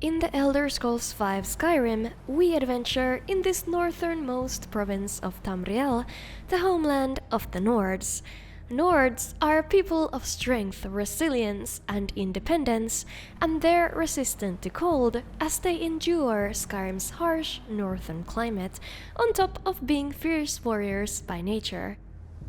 In the Elder Scrolls V Skyrim, we adventure in this northernmost province of Tamriel, the homeland of the Nords. Nords are people of strength, resilience, and independence, and they're resistant to cold as they endure Skyrim's harsh northern climate, on top of being fierce warriors by nature.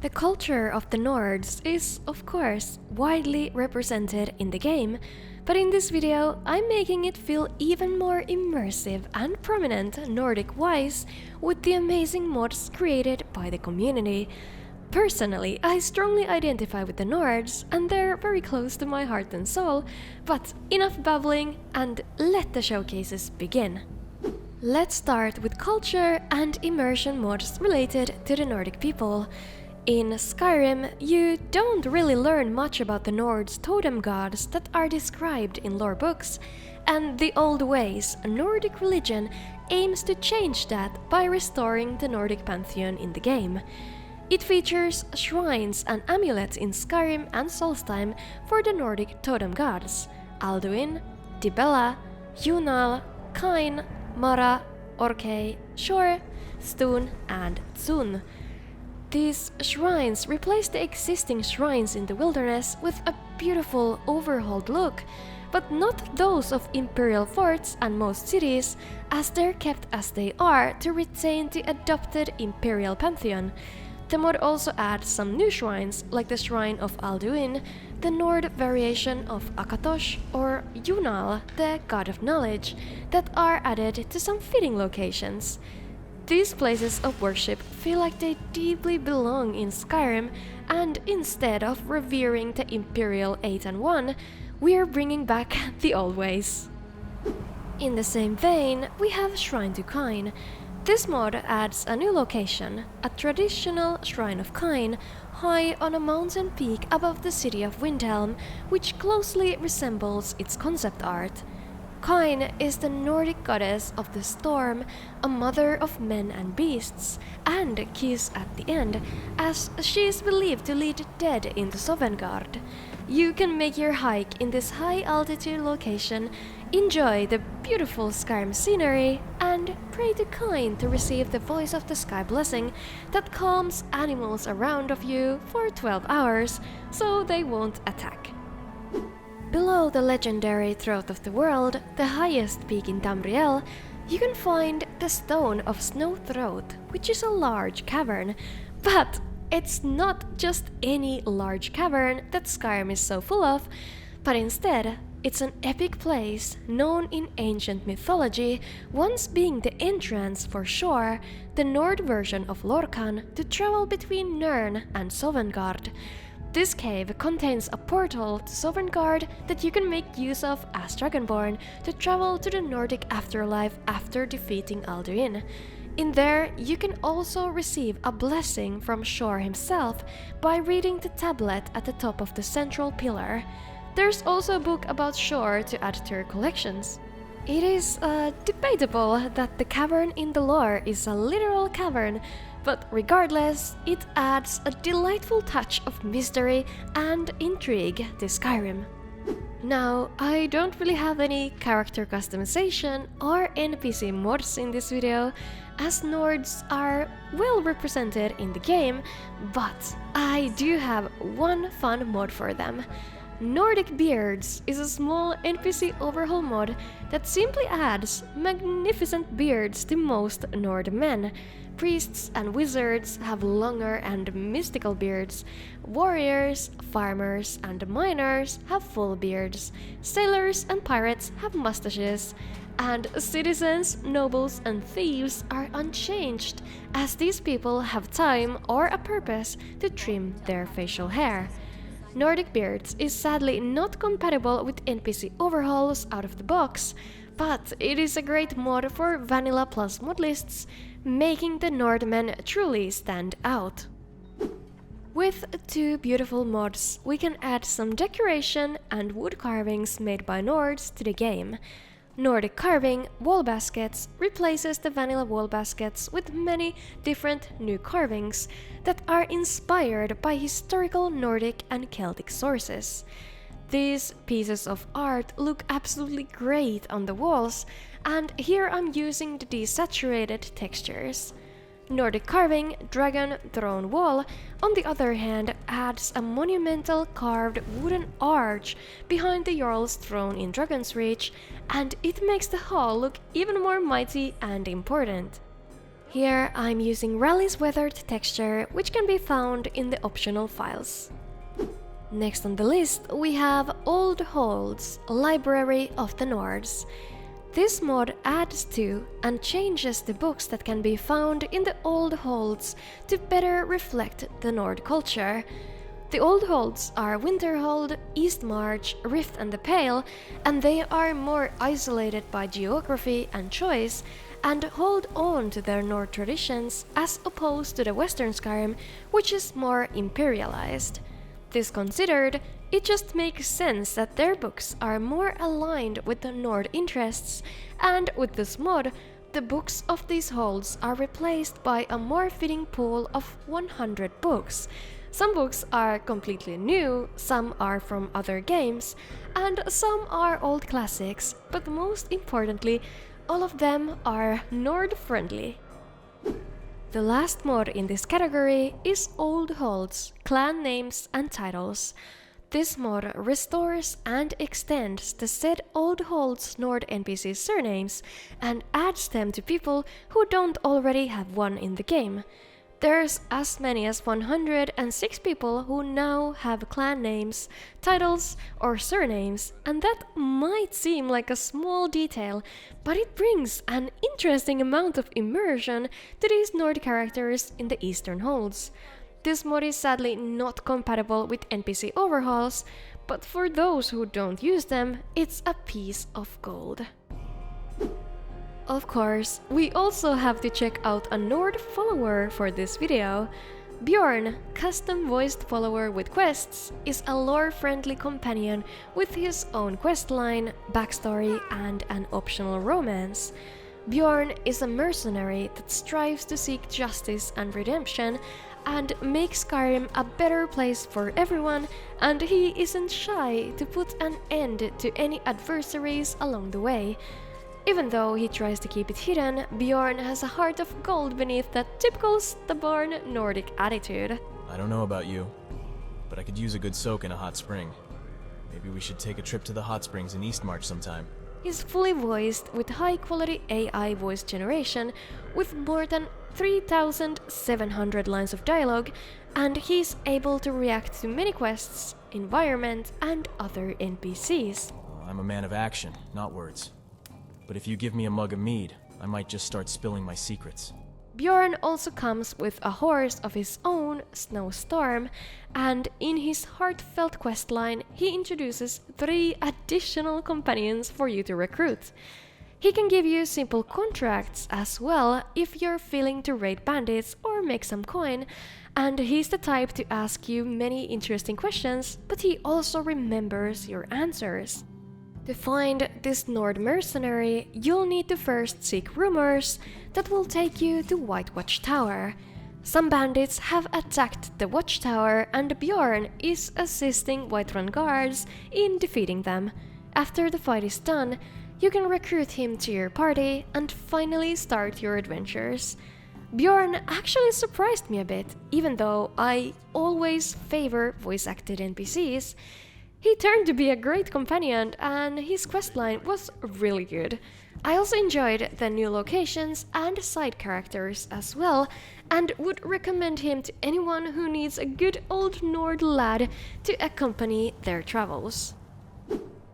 The culture of the Nords is, of course, widely represented in the game, but in this video I'm making it feel even more immersive and prominent Nordic-wise with the amazing mods created by the community. Personally, I strongly identify with the Nords, and they're very close to my heart and soul, but enough babbling and let the showcases begin. Let's start with culture and immersion mods related to the Nordic people. In Skyrim, you don't really learn much about the Nords' totem gods that are described in lore books, and the old ways, Nordic religion, aims to change that by restoring the Nordic pantheon in the game. It features shrines and amulets in Skyrim and Solstheim for the Nordic totem gods: Alduin, Dibella, Junal, Kyne, Mara, Orkey, Shor, Stun, and Tsun. These shrines replace the existing shrines in the wilderness with a beautiful, overhauled look, but not those of imperial forts and most cities, as they're kept as they are to retain the adopted imperial pantheon. The mod also adds some new shrines, like the Shrine of Alduin, the Nord variation of Akatosh, or Junal, the God of Knowledge, that are added to some fitting locations. These places of worship feel like they deeply belong in Skyrim, and instead of revering the Imperial 8 and 1, we are bringing back the old ways. In the same vein, we have Shrine to Kyne. This mod adds a new location, a traditional Shrine of Kyne, high on a mountain peak above the city of Windhelm, which closely resembles its concept art. Kyne is the Nordic goddess of the storm, a mother of men and beasts, and a kiss at the end, as she is believed to lead the dead into Sovngarde. You can make your hike in this high-altitude location, enjoy the beautiful Skyrim scenery, and pray to Kyne to receive the voice of the sky blessing that calms animals around of you for 12 hours, so they won't attack. Below the legendary Throat of the World, the highest peak in Tamriel, you can find the Stone of Snow Throat, which is a large cavern. But it's not just any large cavern that Skyrim is so full of, but instead, it's an epic place known in ancient mythology, once being the entrance for Shor, the Nord version of Lorkhan, to travel between Nirn and Sovngarde. This cave contains a portal to Sovngarde that you can make use of as Dragonborn to travel to the Nordic afterlife after defeating Alduin. In there, you can also receive a blessing from Shor himself by reading the tablet at the top of the central pillar. There's also a book about Shor to add to your collections. It is debatable that the cavern in the lore is a literal cavern, but regardless, it adds a delightful touch of mystery and intrigue to Skyrim. Now, I don't really have any character customization or NPC mods in this video, as Nords are well represented in the game, but I do have one fun mod for them. Nordic Beards is a small NPC overhaul mod that simply adds magnificent beards to most Nord men. Priests and wizards have longer and mystical beards. Warriors, farmers, and miners have full beards. Sailors and pirates have mustaches. And citizens, nobles, and thieves are unchanged, as these people have time or a purpose to trim their facial hair. Nordic Beards is sadly not compatible with NPC overhauls out of the box, but it is a great mod for Vanilla Plus mod lists, making the Nordmen truly stand out. With two beautiful mods, we can add some decoration and wood carvings made by Nords to the game. Nordic carving Wallbaskets replaces the vanilla Wallbaskets with many different new carvings that are inspired by historical Nordic and Celtic sources. These pieces of art look absolutely great on the walls, and here I'm using the desaturated textures. Nordic carving Dragon Throne Wall, on the other hand, adds a monumental carved wooden arch behind the Jarl's throne in Dragon's Reach, and it makes the hall look even more mighty and important. Here I'm using Rally's weathered texture, which can be found in the optional files. Next on the list we have Old Halls, Library of the Nords. This mod adds to and changes the books that can be found in the Old Halls to better reflect the Nord culture. The Old Halls are Winterhold, Eastmarch, Rift and the Pale, and they are more isolated by geography and choice, and hold on to their Nord traditions as opposed to the Western Skyrim, which is more imperialized. This considered, it just makes sense that their books are more aligned with the Nord interests, and with this mod, the books of these halls are replaced by a more fitting pool of 100 books. Some books are completely new, some are from other games, and some are old classics, but most importantly, all of them are Nord-friendly. The last mod in this category is Old Halls, Clan Names and Titles. This mod restores and extends the said Old Halls Nord NPC surnames and adds them to people who don't already have one in the game. There's as many as 106 people who now have clan names, titles or surnames, and that might seem like a small detail, but it brings an interesting amount of immersion to these Nord characters in the Eastern Holds. This mod is sadly not compatible with NPC overhauls, but for those who don't use them, it's a piece of gold. Of course, we also have to check out a Nord follower for this video. BJORN, custom voiced follower with quests, is a lore-friendly companion with his own questline, backstory, and an optional romance. BJORN is a mercenary that strives to seek justice and redemption, and make Skyrim a better place for everyone, and he isn't shy to put an end to any adversaries along the way. Even though he tries to keep it hidden, BJORN has a heart of gold beneath that typical stubborn Nordic attitude. I don't know about you, but I could use a good soak in a hot spring. Maybe we should take a trip to the hot springs in Eastmarch sometime. He's fully voiced with high-quality AI voice generation, with more than 3,700 lines of dialogue, and he's able to react to many quests, environment, and other NPCs. I'm a man of action, not words. But if you give me a mug of mead, I might just start spilling my secrets. BJORN also comes with a horse of his own, Snowstorm, and in his heartfelt questline, he introduces 3 additional companions for you to recruit. He can give you simple contracts as well if you're feeling to raid bandits or make some coin, and he's the type to ask you many interesting questions, but he also remembers your answers. To find this Nord mercenary, you'll need to first seek rumors that will take you to White Watchtower. Some bandits have attacked the watchtower, and BJORN is assisting Whiterun guards in defeating them. After the fight is done, you can recruit him to your party and finally start your adventures. BJORN actually surprised me a bit, even though I always favor voice-acted NPCs. He turned to be a great companion, and his questline was really good. I also enjoyed the new locations and side characters as well, and would recommend him to anyone who needs a good old Nord lad to accompany their travels.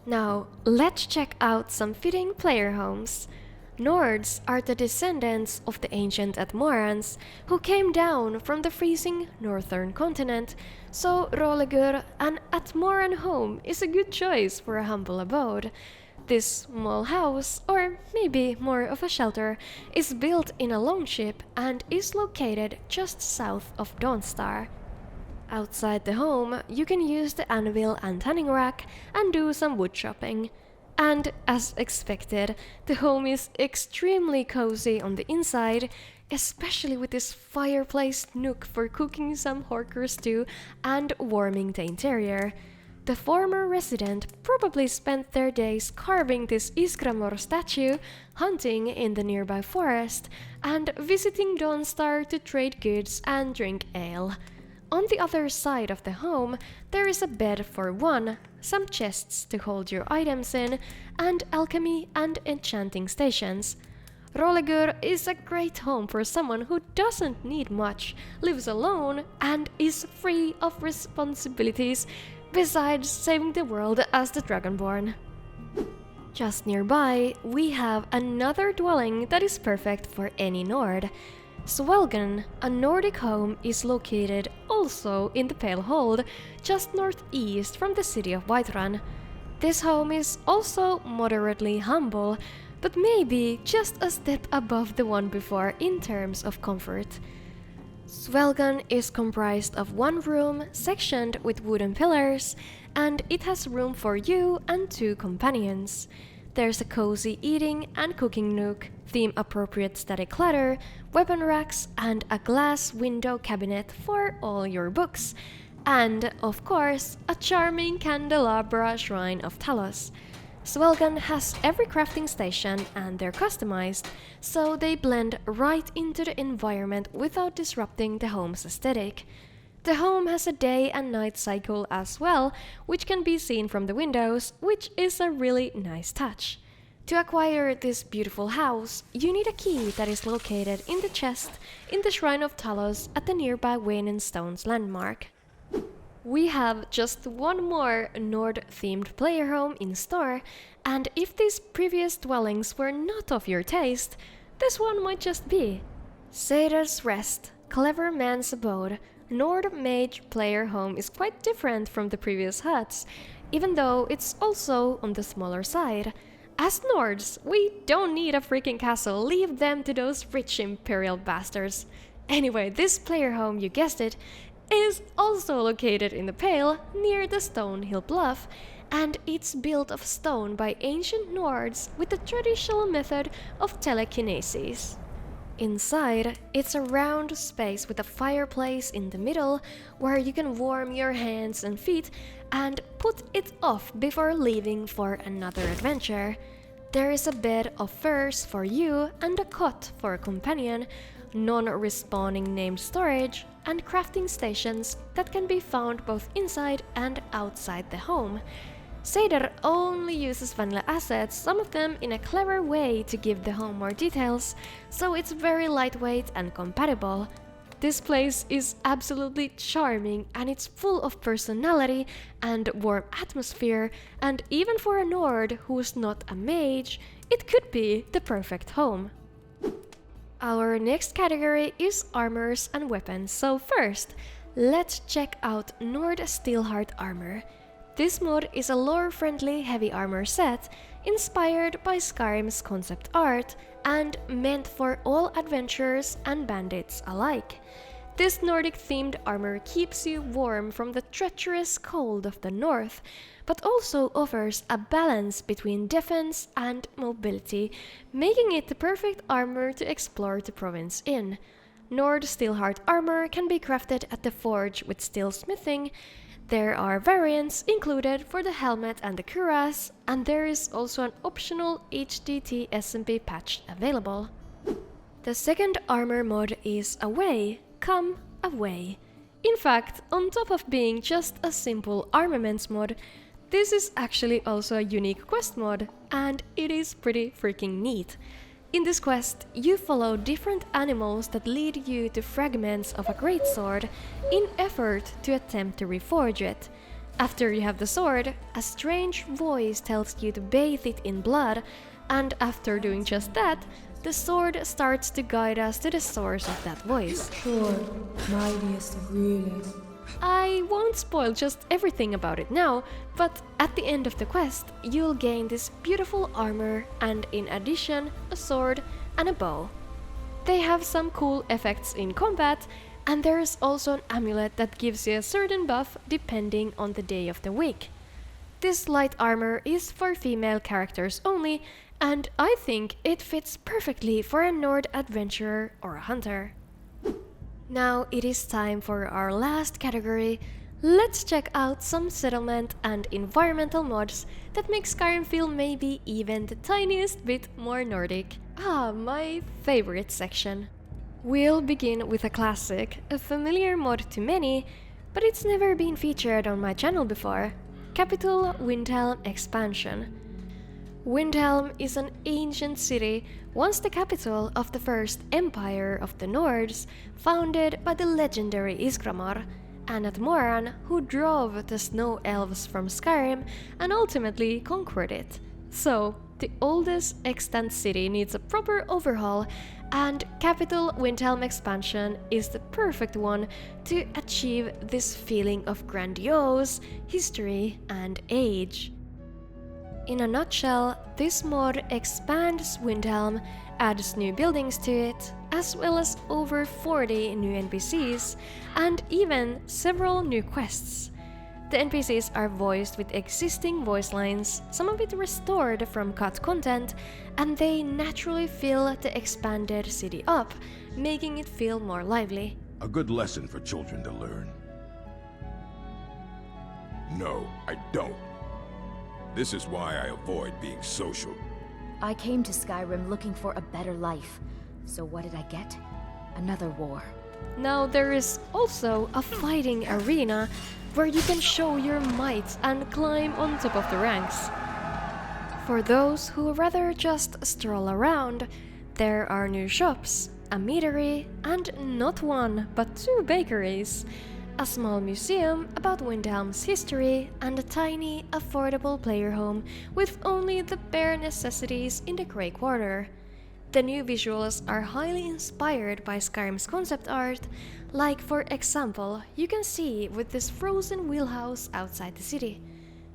Now, let's check out some fitting player homes. Nords are the descendants of the ancient Atmorans, who came down from the freezing northern continent, so Rolegur, an Atmoran home, is a good choice for a humble abode. This small house, or maybe more of a shelter, is built in a longship and is located just south of Dawnstar. Outside the home, you can use the anvil and tanning rack and do some wood chopping. And as expected, the home is extremely cozy on the inside, especially with this fireplace nook for cooking some horker stew and warming the interior. The former resident probably spent their days carving this Iskramor statue, hunting in the nearby forest, and visiting Dawnstar to trade goods and drink ale. On the other side of the home, there is a bed for one, some chests to hold your items in, and alchemy and enchanting stations. Rolegur is a great home for someone who doesn't need much, lives alone, and is free of responsibilities, besides saving the world as the Dragonborn. Just nearby, we have another dwelling that is perfect for any Nord. Swelgn, a Nordic home, is located also in the Pale Hold, just northeast from the city of Whiterun. This home is also moderately humble, but maybe just a step above the one before in terms of comfort. Swelgn is comprised of one room sectioned with wooden pillars, and it has room for you and two companions. There's a cozy eating and cooking nook, theme-appropriate static clutter, weapon racks, and a glass window cabinet for all your books. And, of course, a charming candelabra shrine of Talos. Swelgn has every crafting station and they're customized, so they blend right into the environment without disrupting the home's aesthetic. The home has a day and night cycle as well, which can be seen from the windows, which is a really nice touch. To acquire this beautiful house, you need a key that is located in the chest in the Shrine of Talos at the nearby Wainen Stones landmark. We have just one more Nord-themed player home in store, and if these previous dwellings were not of your taste, this one might just be. Seidr's Rest, Clever Man's Abode, Nord Mage player home is quite different from the previous huts, even though it's also on the smaller side. As Nords, we don't need a freaking castle, leave them to those rich imperial bastards. Anyway, this player home, you guessed it, is also located in the Pale, near the Stone Hill Bluff, and it's built of stone by ancient Nords with the traditional method of telekinesis. Inside, it's a round space with a fireplace in the middle where you can warm your hands and feet and put it off before leaving for another adventure. There is a bed of furs for you and a cot for a companion, non-respawning named storage, and crafting stations that can be found both inside and outside the home. Seidr only uses vanilla assets, some of them in a clever way to give the home more details, so it's very lightweight and compatible. This place is absolutely charming and it's full of personality and warm atmosphere, and even for a Nord who's not a mage, it could be the perfect home. Our next category is armors and weapons, so first, let's check out Nord Steelheart armor. This mod is a lore-friendly heavy armor set, inspired by Skyrim's concept art, and meant for all adventurers and bandits alike. This Nordic-themed armor keeps you warm from the treacherous cold of the north, but also offers a balance between defense and mobility, making it the perfect armor to explore the province in. Nord Steelheart armor can be crafted at the forge with steelsmithing. There are variants included for the helmet and the cuirass, and there is also an optional HDT SMP patch available. The second armor mod is Away, Come Away. In fact, on top of being just a simple armaments mod, this is actually also a unique quest mod, and it is pretty freaking neat. In this quest, you follow different animals that lead you to fragments of a greatsword in effort to attempt to reforge it. After you have the sword, a strange voice tells you to bathe it in blood, and after doing just that, the sword starts to guide us to the source of that voice. Sword, mightiest of rulers. I won't spoil just everything about it now, but at the end of the quest, you'll gain this beautiful armor and in addition, a sword and a bow. They have some cool effects in combat, and there's also an amulet that gives you a certain buff depending on the day of the week. This light armor is for female characters only, and I think it fits perfectly for a Nord adventurer or a hunter. Now it is time for our last category, Let's check out some settlement and environmental mods that make Skyrim feel maybe even the tiniest bit more Nordic. My favorite section. We'll begin with a classic, a familiar mod to many, but it's never been featured on my channel before. Capital Windhelm Expansion. Windhelm is an ancient city, once the capital of the first empire of the Nords, founded by the legendary Isgramor, and Atmoran, who drove the snow elves from Skyrim and ultimately conquered it. So, the oldest extant city needs a proper overhaul, and Capital Windhelm Expansion is the perfect one to achieve this feeling of grandiose history and age. In a nutshell, this mod expands Windhelm, adds new buildings to it, as well as over 40 new NPCs, and even several new quests. The NPCs are voiced with existing voice lines, some of it restored from cut content, and they naturally fill the expanded city up, making it feel more lively. A good lesson for children to learn. No, I don't. This is why I avoid being social. I came to Skyrim looking for a better life. So what did I get? Another war. Now there is also a fighting arena where you can show your might and climb on top of the ranks. For those who rather just stroll around, there are new shops, a meadery, and not one but 2 bakeries, a small museum about Windhelm's history, and a tiny, affordable player home with only the bare necessities in the Grey Quarter. The new visuals are highly inspired by Skyrim's concept art, like for example, you can see with this frozen wheelhouse outside the city.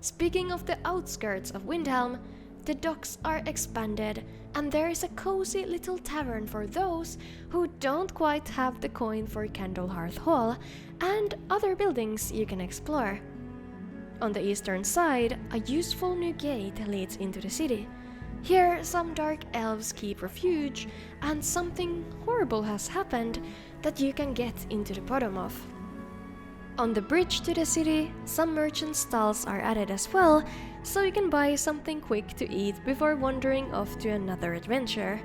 Speaking of the outskirts of Windhelm, the docks are expanded, and there is a cozy little tavern for those who don't quite have the coin for Candlehearth Hall, and other buildings you can explore. On the eastern side, a useful new gate leads into the city. Here, some dark elves keep refuge, and something horrible has happened that you can get into the bottom of. On the bridge to the city, some merchant stalls are added as well, so you can buy something quick to eat before wandering off to another adventure.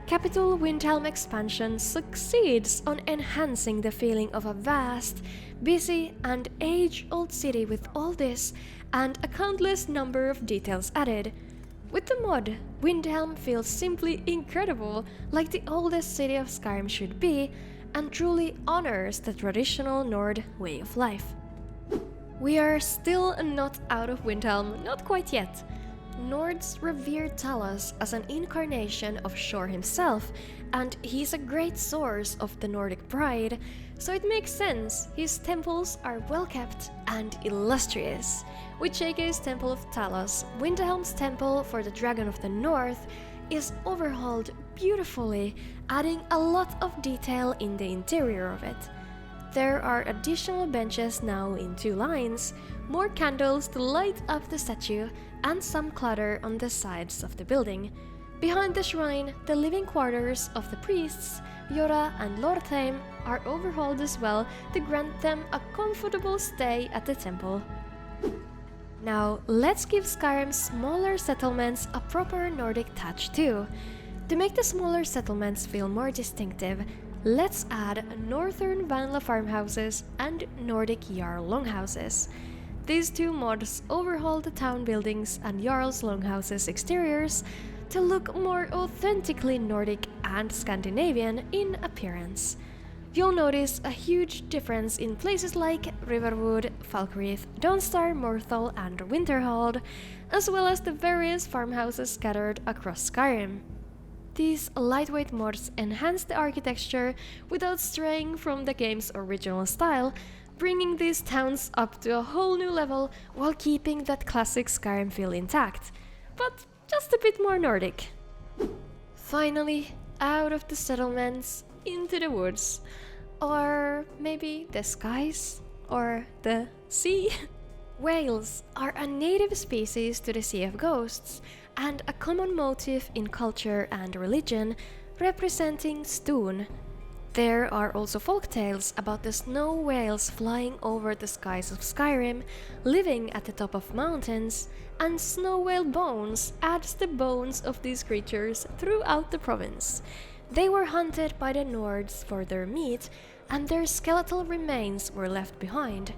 Capital Windhelm Expansion succeeds on enhancing the feeling of a vast, busy, and age-old city with all this, and a countless number of details added. With the mod, Windhelm feels simply incredible, like the oldest city of Skyrim should be, and truly honors the traditional Nord way of life. We are still not out of Windhelm, not quite yet. Nords revere Talos as an incarnation of Shor himself, and he's a great source of the Nordic pride, so it makes sense his temples are well kept and illustrious. With JK's Temple of Talos, Windhelm's Temple for the Dragon of the North is overhauled beautifully, adding a lot of detail in the interior of it. There are additional benches now in 2 lines, more candles to light up the statue, and some clutter on the sides of the building. Behind the shrine, the living quarters of the priests, Yora and Lordheim, are overhauled as well to grant them a comfortable stay at the temple. Now, let's give Skyrim's smaller settlements a proper Nordic touch too. To make the smaller settlements feel more distinctive, let's add Northern Vanilla Farmhouses and Nordic Jarl Longhouses. These 2 mods overhaul the town buildings and Jarl's Longhouses exteriors to look more authentically Nordic and Scandinavian in appearance. You'll notice a huge difference in places like Riverwood, Falkreath, Dawnstar, Morthal, and Winterhold, as well as the various farmhouses scattered across Skyrim. These lightweight mods enhance the architecture without straying from the game's original style, bringing these towns up to a whole new level while keeping that classic Skyrim feel intact, but just a bit more Nordic. Finally, out of the settlements, into the woods. Or maybe the skies? Or the sea? Whales are a native species to the Sea of Ghosts, and a common motif in culture and religion, representing stone. There are also folktales about the snow whales flying over the skies of Skyrim, living at the top of mountains, and snow whale bones adds the bones of these creatures throughout the province. They were hunted by the Nords for their meat, and their skeletal remains were left behind.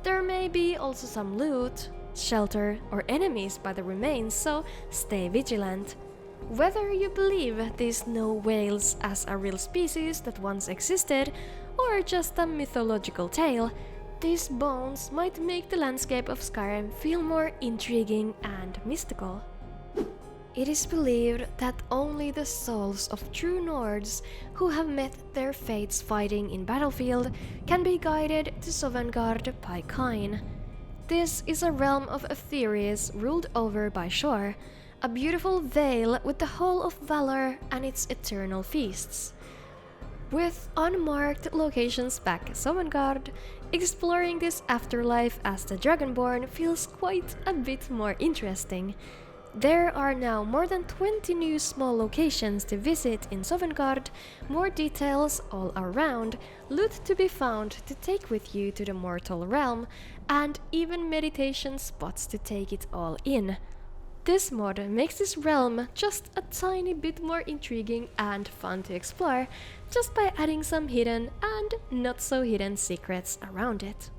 There may be also some loot, shelter, or enemies by the remains, so stay vigilant. Whether you believe these snow whales as a real species that once existed, or just a mythological tale, these bones might make the landscape of Skyrim feel more intriguing and mystical. It is believed that only the souls of true Nords who have met their fates fighting in battlefield can be guided to Sovngarde by Kyne. This is a realm of Aetherius ruled over by Shore, a beautiful vale with the Hall of Valor and its eternal feasts. With unmarked locations back Sovngarde, exploring this afterlife as the Dragonborn feels quite a bit more interesting. There are now more than 20 new small locations to visit in Sovngarde, more details all around, loot to be found to take with you to the mortal realm, and even meditation spots to take it all in. This mod makes this realm just a tiny bit more intriguing and fun to explore, just by adding some hidden and not so hidden secrets around it.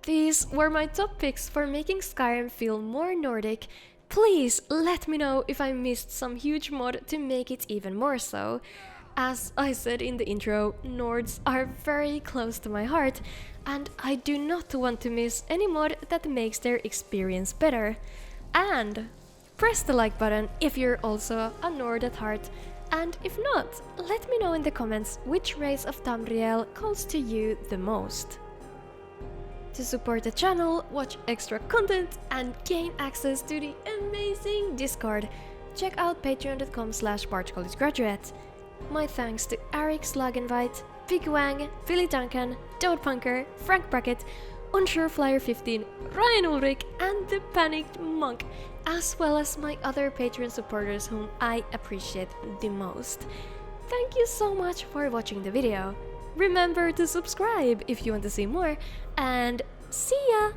These were my top picks for making Skyrim feel more Nordic. Please let me know if I missed some huge mod to make it even more so. As I said in the intro, Nords are very close to my heart, and I do not want to miss any mod that makes their experience better. And press the like button if you're also a Nord at heart, and if not, let me know in the comments which race of Tamriel calls to you the most. To support the channel, watch extra content, and gain access to the amazing Discord, check out patreon.com/BartCollegeGraduate. My thanks to Eric Slagenveit, Big Wang, Billy Duncan, Dodepunker, Frank Brackett, UnsureFlyer15, Ryan Ulrich, and the Panicked Monk, as well as my other Patreon supporters whom I appreciate the most. Thank you so much for watching the video. Remember to subscribe if you want to see more, and see ya!